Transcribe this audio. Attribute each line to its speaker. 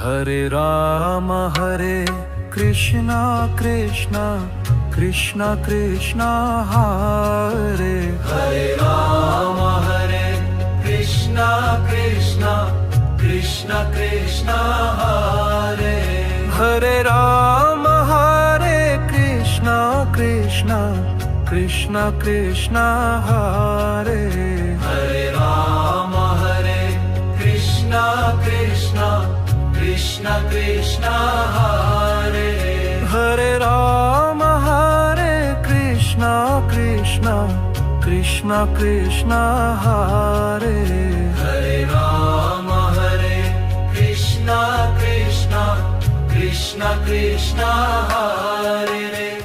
Speaker 1: Hare Krishna Krishna Krishna Krishna Hare
Speaker 2: Hare Ram Krishna Krishna Krishna Krishna Hare
Speaker 1: Hare Ram Krishna Krishna Krishna Krishna Hare
Speaker 2: Hare Ram Krishna Krishna Krishna Krishna Hare
Speaker 1: Hare Ram Krishna Krishna Krishna Krishna Hare
Speaker 2: Hare Ram Krishna Krishna Krishna Krishna Hare